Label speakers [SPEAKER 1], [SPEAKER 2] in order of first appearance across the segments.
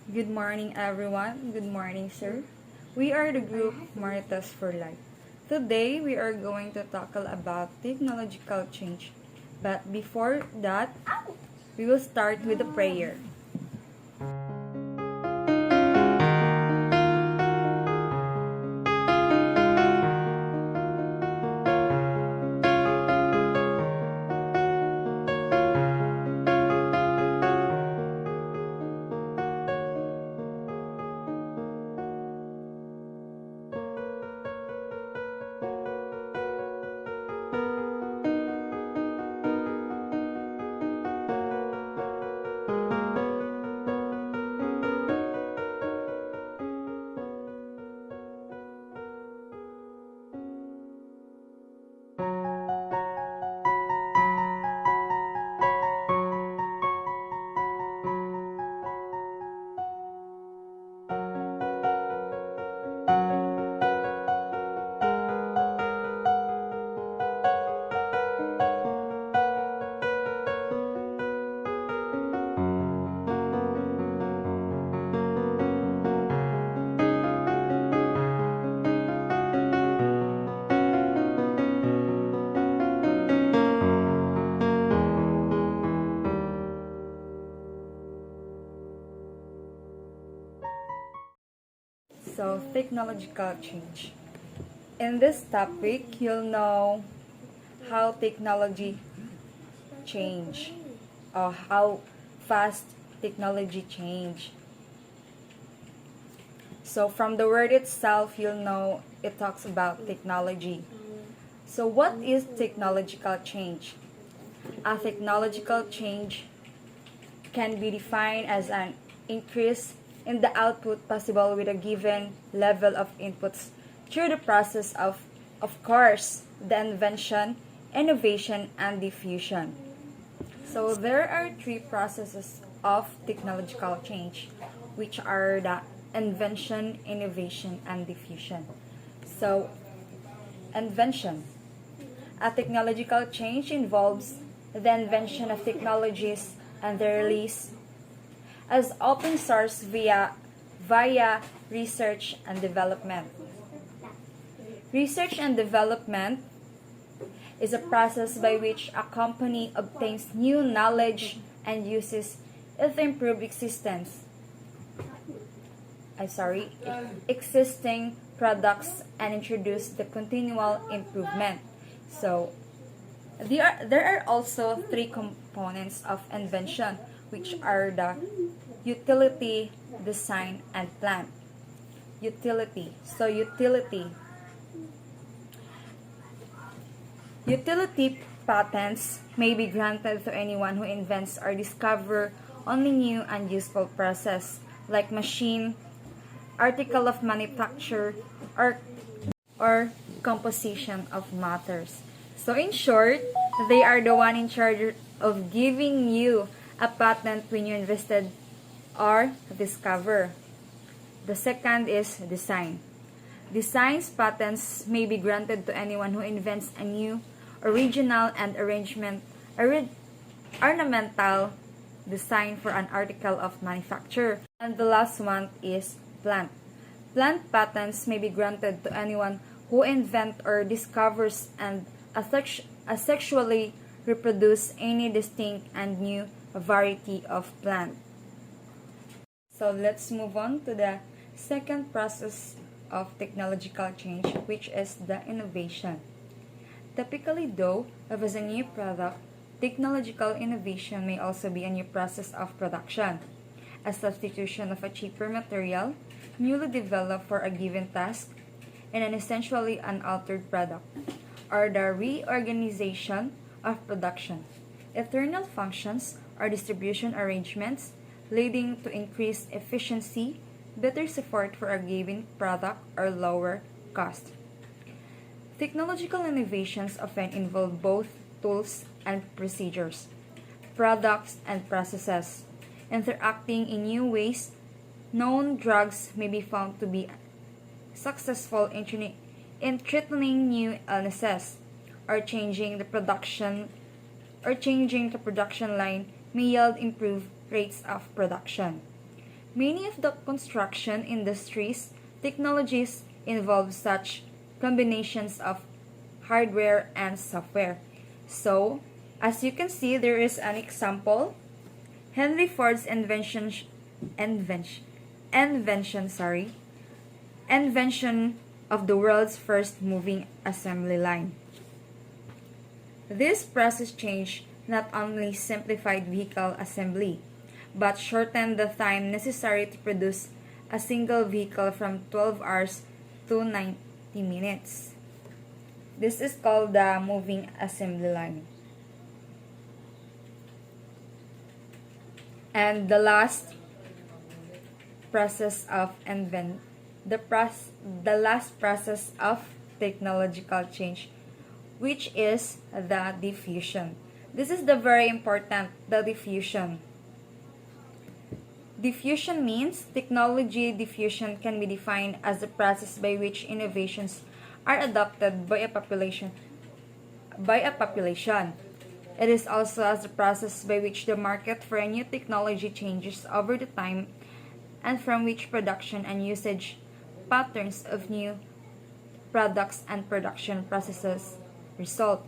[SPEAKER 1] Good morning, everyone. Good morning, sir. We are the group Marites for Life. Today, we are going to tackle about technological change. But before that, we will start with a prayer. So, technological change. In this topic, you'll know how technology change or how fast technology change. So, from the word itself, you'll know it talks about technology. So, what is technological change? A technological change can be defined as an increase in the output possible with a given level of inputs through the process of course, the invention, innovation, and diffusion. So there are three processes of technological change, which are the invention, innovation, and diffusion. So, invention. A technological change involves the invention of technologies and their release as open source via research and development. Research and development is a process by which a company obtains new knowledge and uses it to improve existing products and introduce the continual improvement. So, there are also three components of invention, which are the utility, design, and plan. Utility. So, utility patents may be granted to anyone who invents or discover only new and useful process, like machine, article of manufacture, or composition of matters. So in short, they are the one in charge of giving you a patent when you invested or discover. The second is design. Designs patents may be granted to anyone who invents a new, original, and ornamental design for an article of manufacture. And the last one is plant. Plant patents may be granted to anyone who invent or discovers and asexually reproduce any distinct and new variety of plant. So let's move on to the second process of technological change, which is the innovation. Typically, though, as a new product, technological innovation may also be a new process of production, a substitution of a cheaper material, newly developed for a given task, in an essentially unaltered product, or the reorganization of production, internal functions, or distribution arrangements, leading to increased efficiency, better support for a given product, or lower cost. Technological innovations often involve both tools and procedures, products and processes, interacting in new ways. Known drugs may be found to be successful in treating new illnesses, or changing the production line may yield improved rates of production. Many of the construction industries technologies involve such combinations of hardware and software. So, as you can see, there is an example. Henry Ford's invention of the world's first moving assembly line. This process change not only simplified vehicle assembly, but shortened the time necessary to produce a single vehicle from 12 hours to 90 minutes. This is called the moving assembly line. And the last process of the last process of technological change, which is the diffusion. This is the very important, the diffusion. Diffusion means technology diffusion can be defined as the process by which innovations are adopted by a population. It is also as the process by which the market for a new technology changes over the time and from which production and usage patterns of new products and production processes result.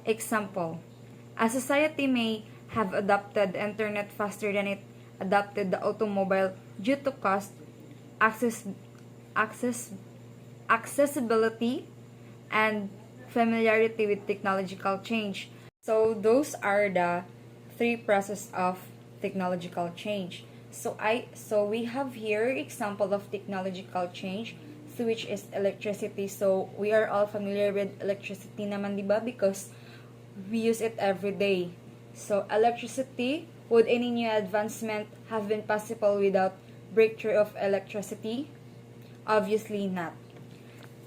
[SPEAKER 1] Example, a society may have adopted the internet faster than it adopted the automobile due to cost, accessibility, and familiarity with technological change. So those are the three processes of technological change. So we have here example of technological change, so which is electricity. So we are all familiar with electricity naman, diba? Because we use it every day. So electricity, would any new advancement have been possible without breakthrough of electricity? Obviously not.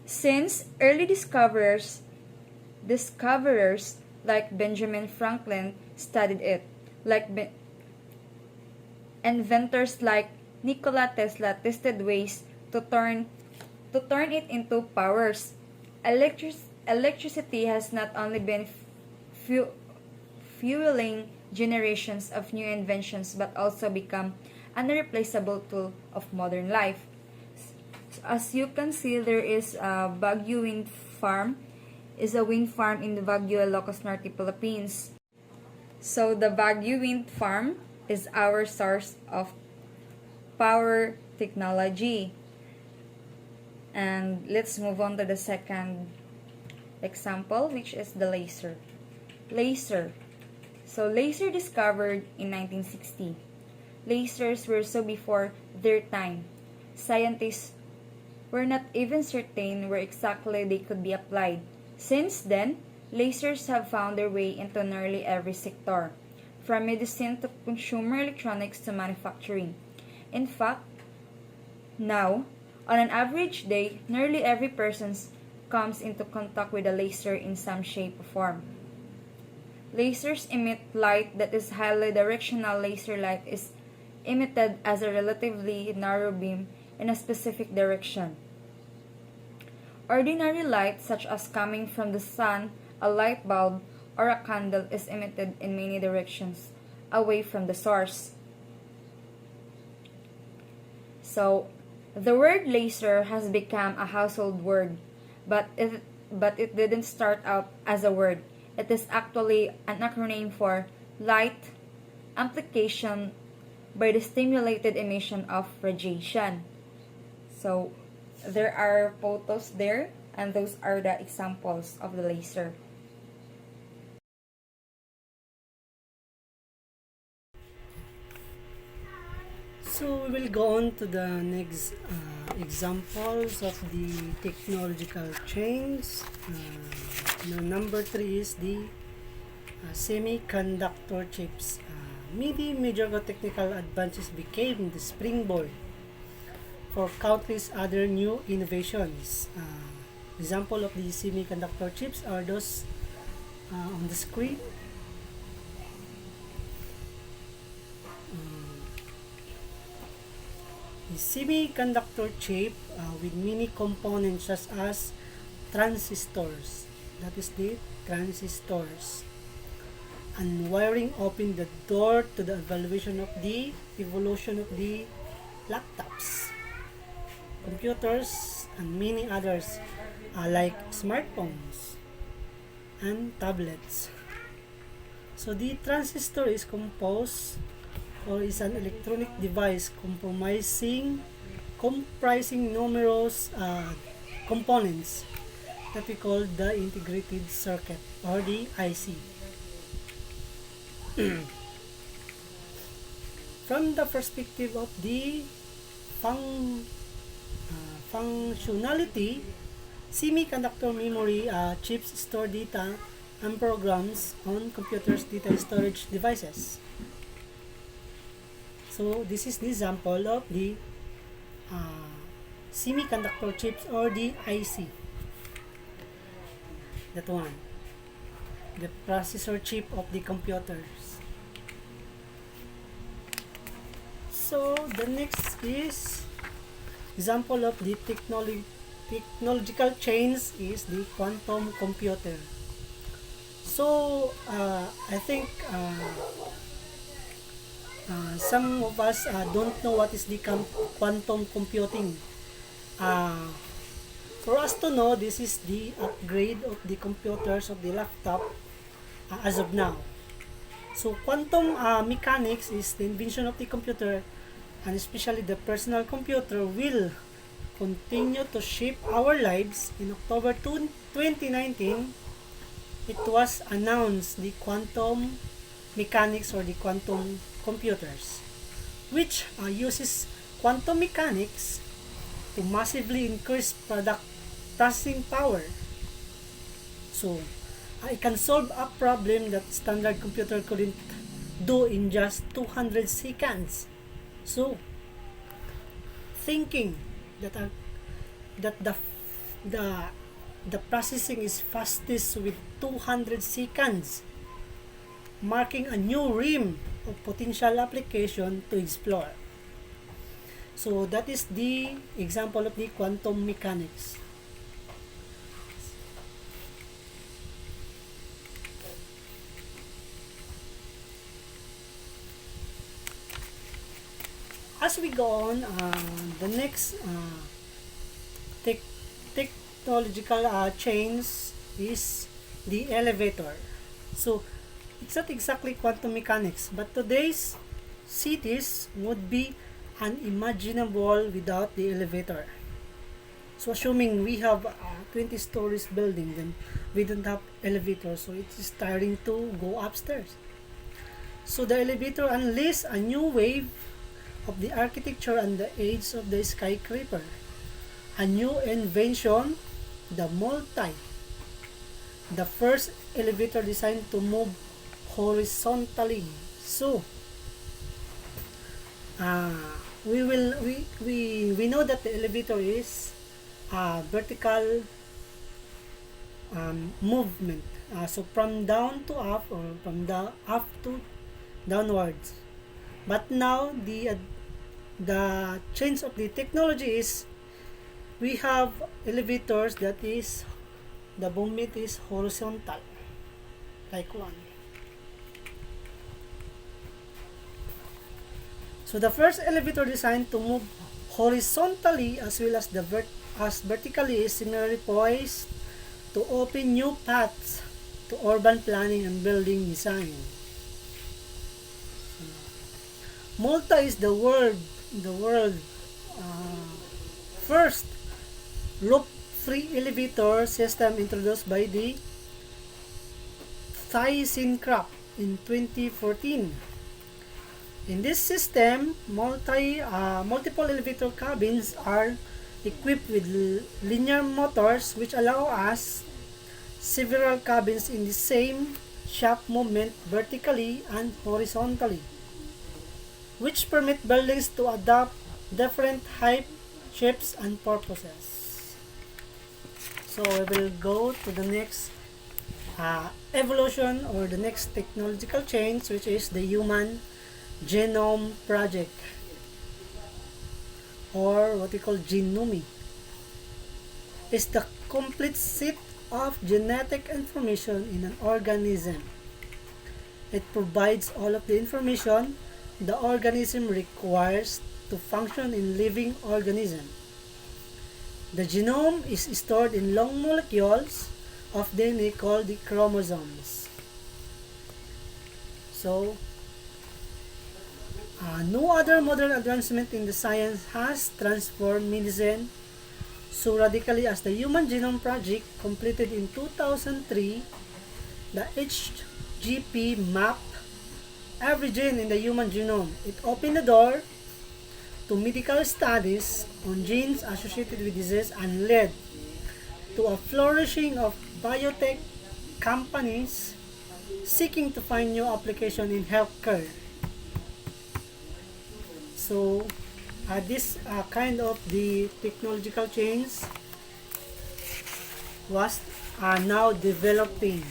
[SPEAKER 1] Since early discoverers like Benjamin Franklin studied it, like inventors like Nikola Tesla tested ways to turn it into powers. Electricity has not only been fueling generations of new inventions but also become an irreplaceable tool of modern life. So as you can see, there is a Baguio wind farm, is a wind farm in the Baguio, Ilocos Norte, Philippines. So the Baguio wind farm is our source of power technology. And let's move on to the second example, which is the laser. So laser discovered in 1960. Lasers were so before their time. Scientists were not even certain where exactly they could be applied. Since then, lasers have found their way into nearly every sector, from medicine to consumer electronics to manufacturing. In fact, now, on an average day, nearly every person comes into contact with a laser in some shape or form. Lasers emit light that is highly directional. Laser light is emitted as a relatively narrow beam in a specific direction. Ordinary light, such as coming from the sun, a light bulb, or a candle, is emitted in many directions away from the source. So, the word laser has become a household word, but it didn't start out as a word. It is actually an acronym for light amplification by the stimulated emission of radiation. So, there are photos there, and those are the examples of the laser.
[SPEAKER 2] So we will go on to the next examples of the technological change. Number 3 is the semiconductor chips. Many major technical advances became the springboard for countless other new innovations. Example of the semiconductor chips are those on the screen. The semiconductor chip with many components such as transistors. That is the transistors. and wiring opened the door to the evaluation of the evolution of the laptops, computers, and many others like smartphones and tablets. So the transistor is composed or is an electronic device comprising numerous components that we call the integrated circuit or the IC. From the perspective of the functionality, semiconductor memory chips store data and programs on computers' data storage devices. So this is the example of the semiconductor chips or the IC. That one, the processor chip of the computers. So the next is example of the technological change is the quantum computer. So I think some of us don't know what is the quantum computing. For us to know, this is the upgrade of the computers of the laptop as of now. So quantum mechanics is the invention of the computer, and especially the personal computer will continue to shape our lives. In October 2019, it was announced the quantum mechanics or the quantum computers, which uses quantum mechanics to massively increase processing power. So it can solve a problem that standard computer couldn't do in just 200 seconds. So thinking that the processing is fastest with 200 seconds, marking a new realm of potential application to explore. So that is the example of the quantum mechanics. As we go on, the next technological change is the elevator. So it's not exactly quantum mechanics, but today's cities would be unimaginable without the elevator. So assuming we have a 20 stories building, then we don't have elevator, so it is tiring to go upstairs. So the elevator unleashed a new wave of the architecture and the age of the skyscraper. A new invention, the multi. The first elevator designed to move horizontally. So we know that the elevator is vertical movement. So from down to up or from the up to downwards. But now the change of the technology is we have elevators that is the movement is horizontal, like one. So the first elevator designed to move horizontally as well as vertically is similarly poised to open new paths to urban planning and building design. Malta is the world first loop-free elevator system introduced by the ThyssenKrupp in 2014. In this system, multiple elevator cabins are equipped with linear motors which allow us several cabins in the same shaft movement vertically and horizontally, which permit buildings to adopt different height, shapes, and purposes. So we will go to the next evolution or the next technological change, which is the Human Genome Project, or what we call GENOME. Is the complete set of genetic information in an organism. It provides all of the information the organism requires to function in living organism. The genome is stored in long molecules of DNA called the chromosomes. So, no other modern advancement in the science has transformed medicine so radically as the Human Genome Project completed in 2003. The HGP mapped every gene in the human genome. It opened the door to medical studies on genes associated with disease and led to a flourishing of biotech companies seeking to find new application in healthcare. So, this kind of the technological change was now developing,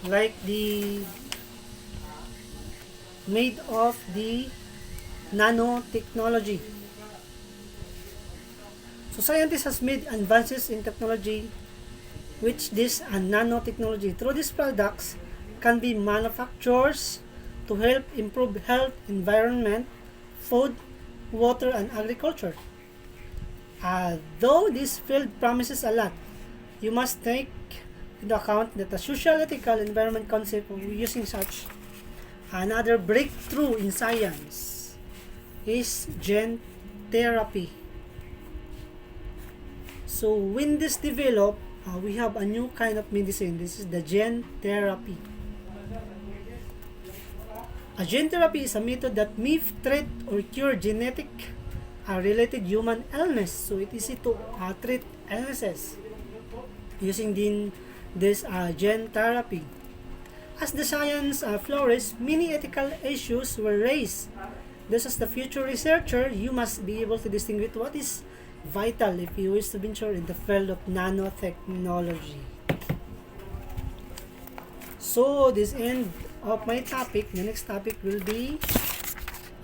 [SPEAKER 2] like the made of the nanotechnology. So scientists has made advances in technology which this nanotechnology through these products can be manufactured to help improve health, environment, food, water, and agriculture. Though this field promises a lot, you must take into account that the social, ethical, environment concept of using such another breakthrough in science is gene therapy. So when this developed, we have a new kind of medicine. This is the gene therapy. A gene therapy is a method that may treat or cure genetic related human illness. So it is easy to treat illnesses using this gene therapy. As the science flourished, many ethical issues were raised. Thus, as the future researcher, you must be able to distinguish what is vital if you wish to venture in the field of nanotechnology. So, this end of my topic. The next topic will be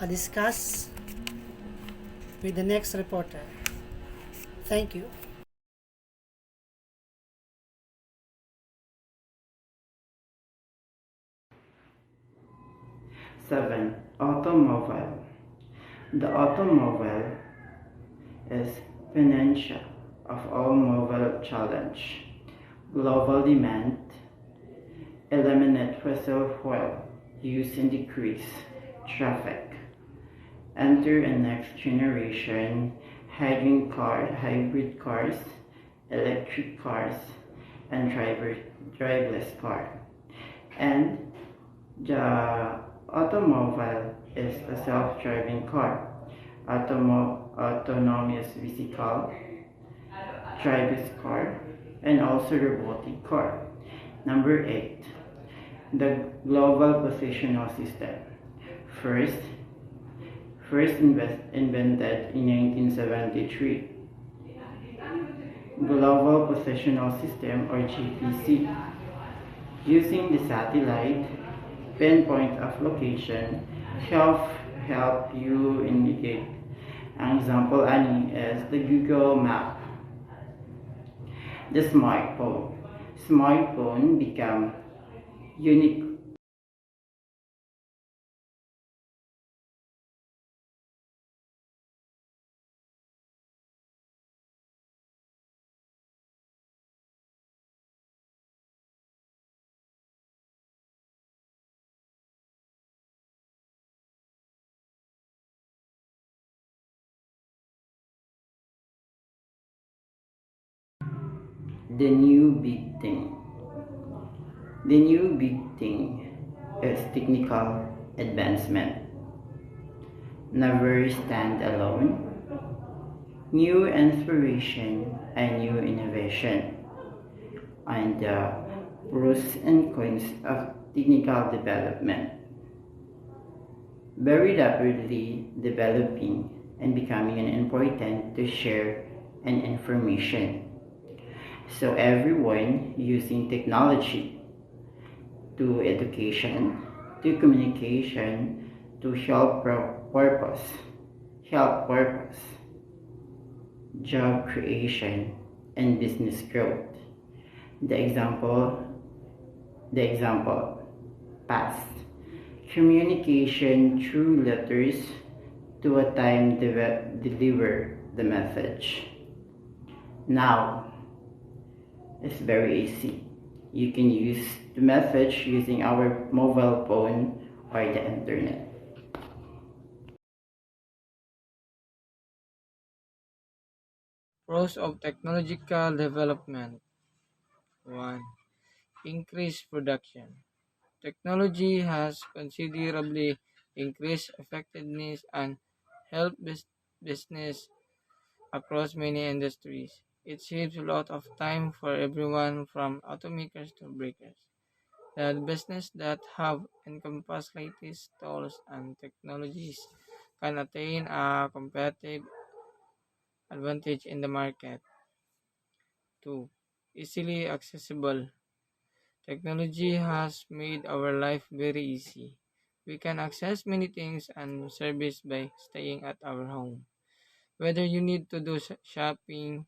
[SPEAKER 2] discussed with the next reporter. Thank you.
[SPEAKER 3] Seven, automobile. The automobile is financial of all mobile challenge. Global demand, eliminate fossil fuel use and decrease traffic. Enter a next generation hybrid cars, electric cars, and driverless car. And the automobile is a self-driving car, autonomous vehicle, driverless car, and also robotic car. Number 8. The global positional system. First invented in 1973. Global Positional System, or GPC. Using the satellite, pinpoint of location, help you indicate. An example ani is the Google Map. The smartphone become unique. The new big thing. The new big thing is technical advancement. Never stand alone. New inspiration and new innovation. And the pros and cons of technical development. Very rapidly developing and becoming an important to share an information. So everyone using technology to education, to communication, to help purpose, job creation, and business growth. The example The example: past, communication through letters to a time deliver the message. Now, it's very easy. You can use the message using our mobile phone or the internet.
[SPEAKER 4] Pros of technological development. 1. Increased production. Technology has considerably increased effectiveness and helped business across many industries. It saves a lot of time for everyone from automakers to breakers. The business that have encompassed latest tools and technologies can attain a competitive advantage in the market. 2. Easily accessible. Technology has made our life very easy. We can access many things and services by staying at our home. Whether you need to do shopping,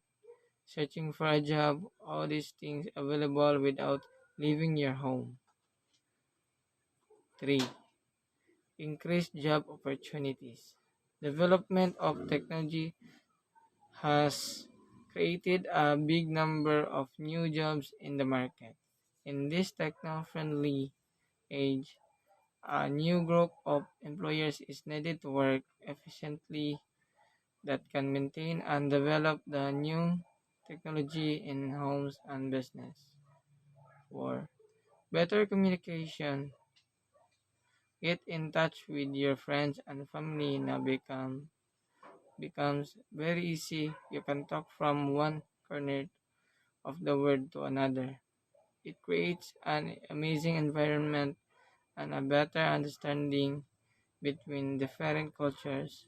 [SPEAKER 4] searching for a job, all these things available without leaving your home. 3. Increased job opportunities. Development of technology has created a big number of new jobs in the market. In this techno-friendly age, a new group of employers is needed to work efficiently that can maintain and develop the new technology in homes and business. 4. Better communication. Get in touch with your friends and family now becomes very easy. You can talk from one corner of the world to another. It creates an amazing environment and a better understanding between different cultures.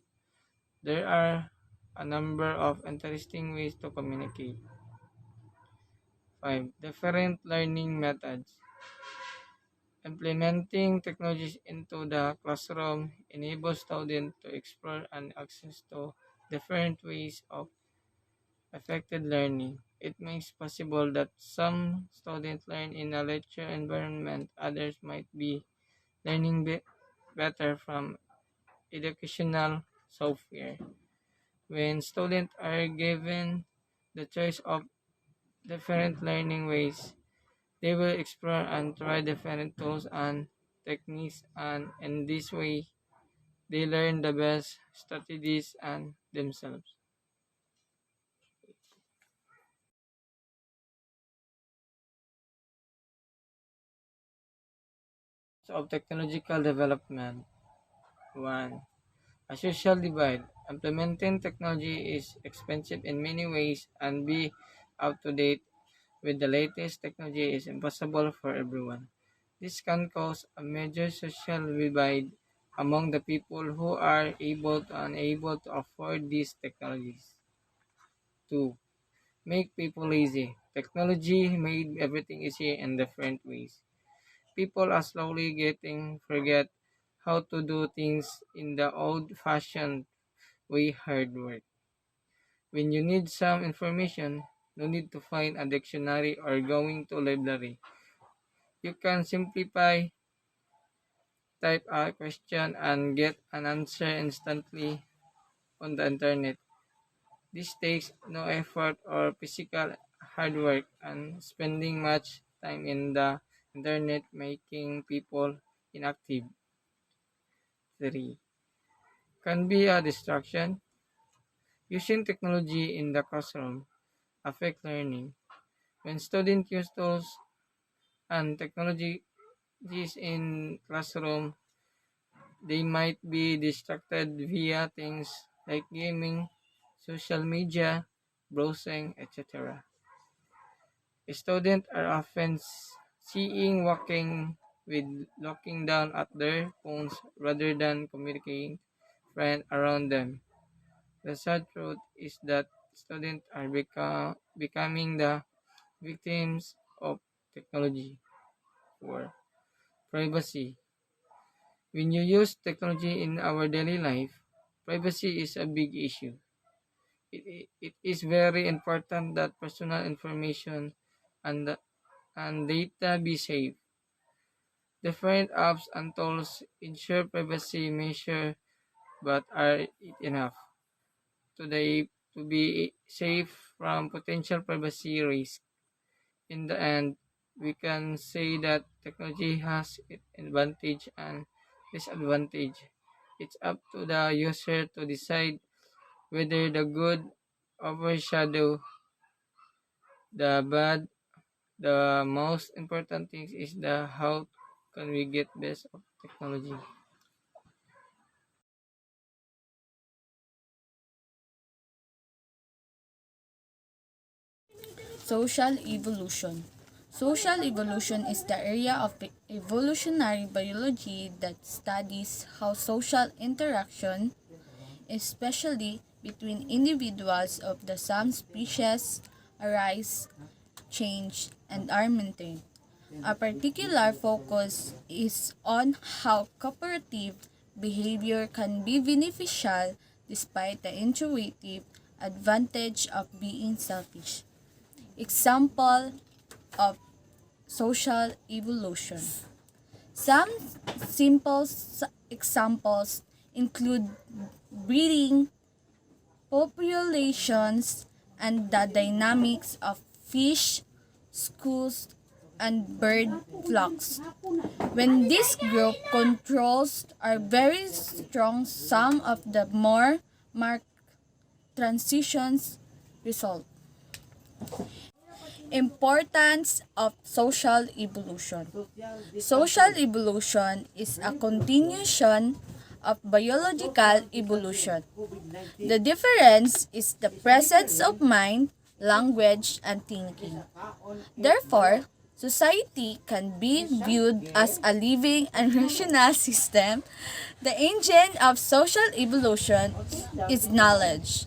[SPEAKER 4] There are a number of interesting ways to communicate. 5. Different learning methods. Implementing technologies into the classroom enables students to explore and access to different ways of effective learning. It makes possible that some students learn in a lecture environment, others might be learning better from educational software. When students are given the choice of different learning ways, they will explore and try different tools and techniques, and in this way, they learn the best strategies and themselves. So, of technological development. 1. A social divide. Implementing technology is expensive in many ways, and be up to date with the latest technology is impossible for everyone. This can cause a major social divide among the people who are able to unable to afford these technologies. 2. Make people lazy. Technology made everything easier in different ways. People are slowly getting forget how to do things in the old-fashioned way hard work. When you need some information, no need to find a dictionary or going to library. You can simplify type a question and get an answer instantly on the internet. This takes no effort or physical hard work and spending much time in the internet making people inactive. 3. Can be a distraction. Using technology in the classroom affect learning. When students use tools and technologies in classroom, they might be distracted via things like gaming, social media, browsing, etc. Students are often seeing walking with looking down at their phones rather than communicating friends around them. The sad truth is that students are becoming the victims of technology. 4. Privacy. When you use technology in our daily life, privacy is a big issue. It is very important that personal information and, and data be safe. Different apps and tools ensure privacy measure, but are it enough to be safe from potential privacy risk? In the end, we can say that technology has its advantage and disadvantage. It's up to the user to decide whether the good overshadow the bad. The most important thing is the how can we get best of technology.
[SPEAKER 5] Social evolution. Social evolution is the area of evolutionary biology that studies how social interaction, especially between individuals of the same species, arise, change, and are maintained. A particular focus is on how cooperative behavior can be beneficial despite the intuitive advantage of being selfish. Example of social evolution. Some simple examples include breeding, populations, and the dynamics of fish, schools, and bird flocks. When this group controls are very strong, some of the more marked transitions result. Importance of social evolution. Social evolution is a continuation of biological evolution. The difference is the presence of mind, language, and thinking. Therefore, society can be viewed as a living and rational system. The engine of social evolution is knowledge.